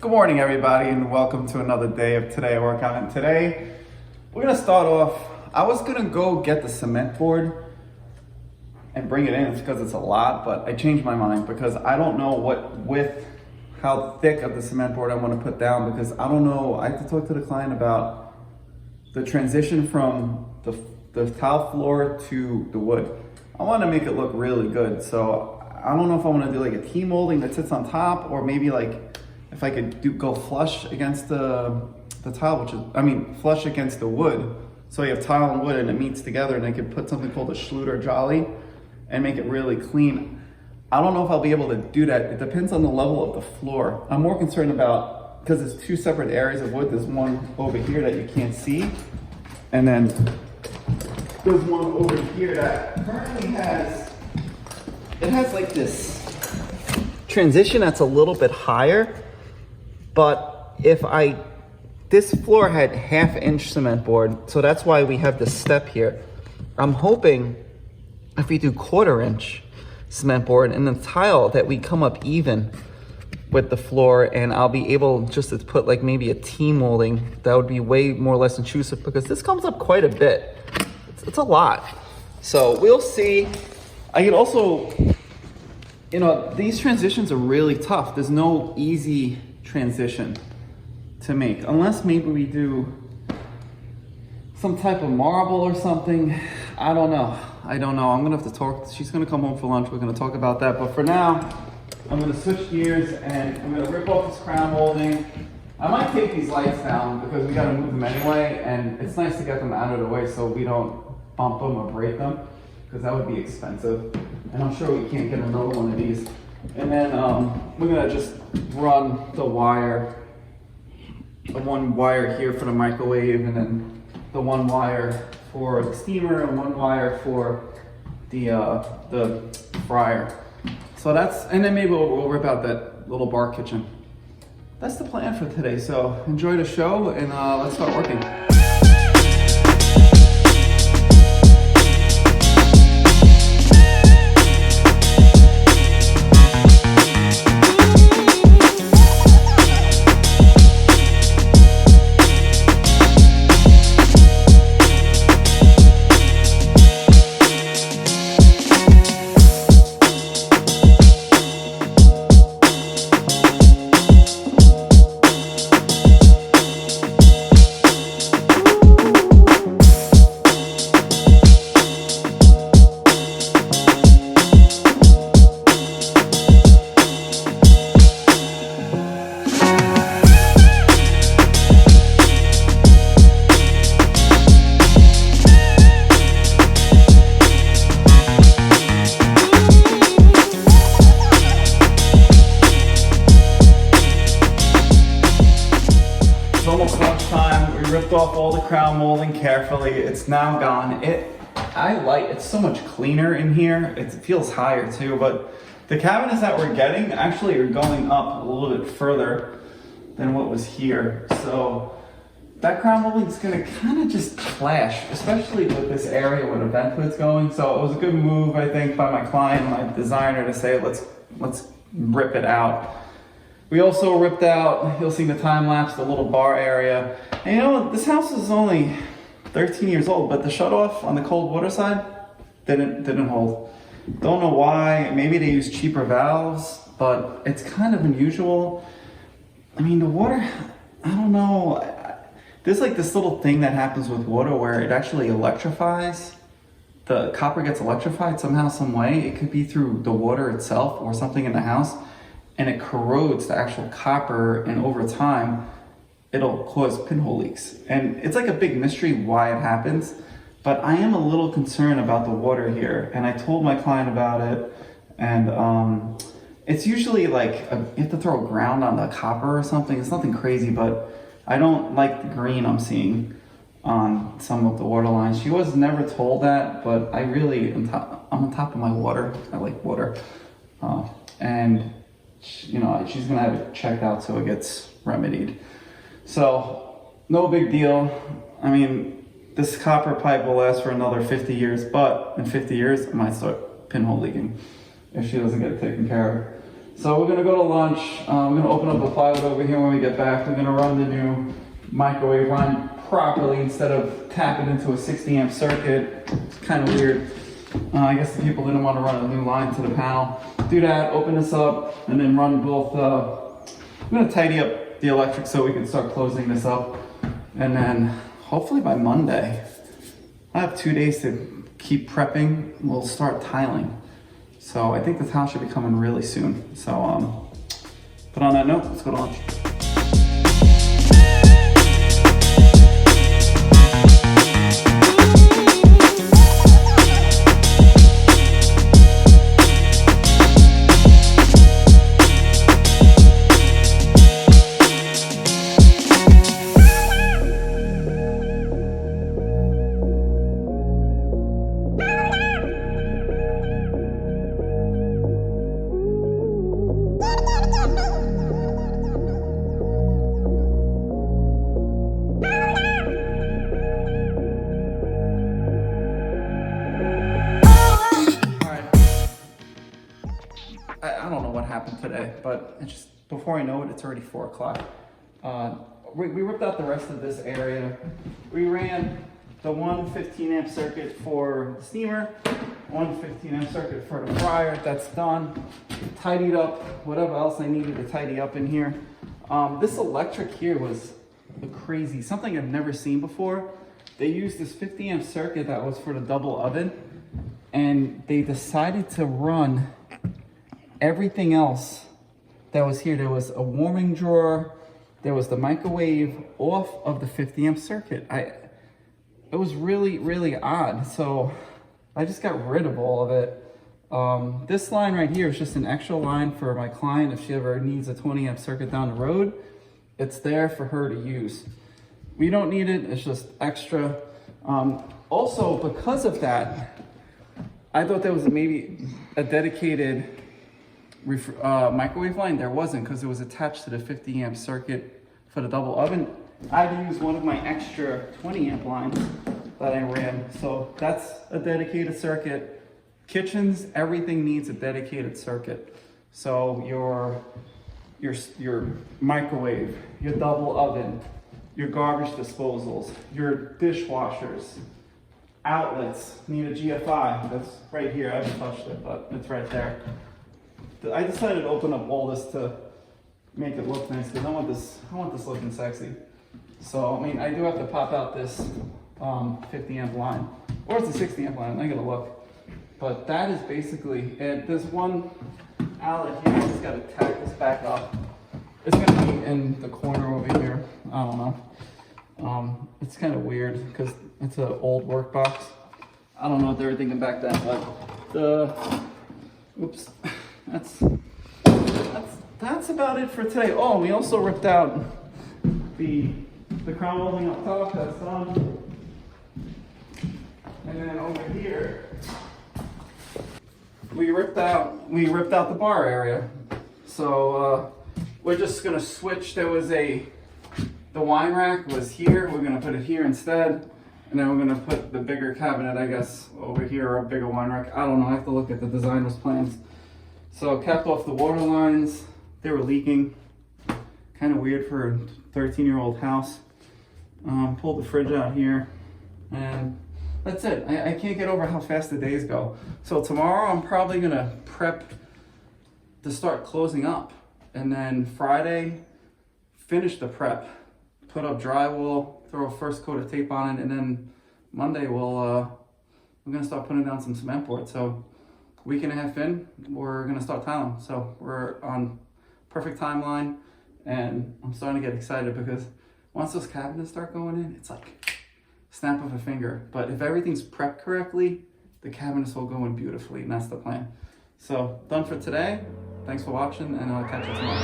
Good morning, everybody, and welcome to another day of Today at Workout. And today, we're gonna start off. I was gonna go get the cement board and bring it in. It's because it's a lot, but I changed my mind because I don't know how thick of the cement board I want to put down, because I don't know. I have to talk to the client about the transition from the tile floor to the wood. I want to make it look really good, so I don't know if I want to do like a T-molding that sits on top, or maybe like if I could go flush against the tile, flush against the wood. So you have tile and wood and it meets together, and I could put something called a Schluter Jolly and make it really clean. I don't know if I'll be able to do that. It depends on the level of the floor. I'm more concerned about, because there's two separate areas of wood. There's one over here that you can't see, and then there's one over here that currently has like this transition that's a little bit higher. But this floor had 1/2 inch cement board, so that's why we have this step here. I'm hoping if we do 1/4 inch cement board and the tile that we come up even with the floor, and I'll be able just to put like maybe a T-molding that would be way more less intrusive, because this comes up quite a bit. It's a lot. So we'll see. I can also, these transitions are really tough. There's no easy transition to make, unless maybe we do some type of marble or something. I don't know. I'm gonna have to talk. She's gonna come home for lunch. We're gonna talk about that. But for now, I'm gonna switch gears and I'm gonna rip off this crown molding. I might take these lights down because we gotta move them anyway, and it's nice to get them out of the way so we don't bump them or break them, because that would be expensive. And I'm sure we can't get another one of these. And then we're gonna just run the one wire here for the microwave, and then the one wire for the steamer, and one wire for the fryer. So and then maybe we'll rip out that little bar kitchen. That's the plan for today. So enjoy the show, and let's start working. Off all the crown molding carefully. It's now gone. It's so much cleaner in here. It feels higher too, but the cabinets that we're getting actually are going up a little bit further than what was here. So that crown molding is gonna kind of just clash, especially with this area where the vent hood's going. So it was a good move, I think, by my client, my designer, to say, let's rip it out. We also ripped out, you'll see in the time lapse, the little bar area. And this house is only 13 years old, but the shutoff on the cold water side didn't hold. Don't know why. Maybe they use cheaper valves, but it's kind of unusual. The water, I don't know. There's like this little thing that happens with water where it actually electrifies. The copper gets electrified somehow, some way. It could be through the water itself or something in the house, and it corrodes the actual copper, and over time, it'll cause pinhole leaks. And it's like a big mystery why it happens, but I am a little concerned about the water here, and I told my client about it, and it's usually like you have to throw ground on the copper or something. It's nothing crazy, but I don't like the green I'm seeing on some of the water lines. She was never told that, but I'm on top of my water. I like water. And she's gonna have it checked out so it gets remedied. So no big deal. This copper pipe will last for another 50 years, but in 50 years, it might start pinhole leaking if she doesn't get it taken care of. So we're gonna go to lunch. We're gonna open up the plywood over here when we get back. We're gonna run the new microwave run properly instead of tapping into a 60 amp circuit. It's kind of weird. I guess the people didn't want to run a new line to the panel. Do that, open this up, and then run both. I'm gonna tidy up the electric so we can start closing this up. And then hopefully by Monday, I have 2 days to keep prepping. We'll start tiling. So I think the tile should be coming really soon. So, but on that note, let's go to lunch. I don't know what happened today, but before I know it, it's already 4 o'clock. We ripped out the rest of this area. We ran the one 15 amp circuit for the steamer, one 15 amp circuit for the fryer. That's done. Tidied up whatever else I needed to tidy up in here. This electric here was crazy, something I've never seen before. They used this 50 amp circuit that was for the double oven, and they decided to run everything else that was here. There was a warming drawer, there was the microwave off of the 50 amp circuit. It was really, really odd. So I just got rid of all of it. This line right here is just an extra line for my client. If she ever needs a 20 amp circuit down the road, it's there for her to use. We don't need it, it's just extra. Also, because of that, I thought there was maybe a dedicated microwave line. There wasn't, because it was attached to the 50 amp circuit for the double oven. I had to use one of my extra 20 amp lines that I ran. So that's a dedicated circuit. Kitchens, everything needs a dedicated circuit. So your microwave, your double oven, your garbage disposals, your dishwashers, outlets need a GFI. That's right here. I haven't touched it, but it's right there. I decided to open up all this to make it look nice because I want this looking sexy. So I mean, I do have to pop out this 50 amp line, or it's a 60 amp line. I gotta look, but that is basically it. There's one outlet here. I just gotta tack this back up. It's gonna be in the corner over here. I don't know. It's kind of weird because it's an old work box. I don't know what they were thinking back then, but oops. That's about it for today. Oh, we also ripped out the crown molding up top. That's done. And then over here, we ripped out the bar area. So we're just gonna switch. The wine rack was here. We're gonna put it here instead. And then we're gonna put the bigger cabinet, I guess, over here, or a bigger wine rack. I don't know. I have to look at the designer's plans. So capped off the water lines. They were leaking. Kind of weird for a 13-year-old house. Pulled the fridge out here. And that's it. I can't get over how fast the days go. So tomorrow I'm probably gonna prep to start closing up. And then Friday, finish the prep. Put up drywall, throw a first coat of tape on it, and then Monday we're gonna start putting down some cement board. So week and a half in, we're gonna start tiling. So we're on perfect timeline, and I'm starting to get excited because once those cabinets start going in, it's like snap of a finger. But if everything's prepped correctly, the cabinets will go in beautifully, and that's the plan. So done for today. Thanks for watching, and I'll catch you tomorrow.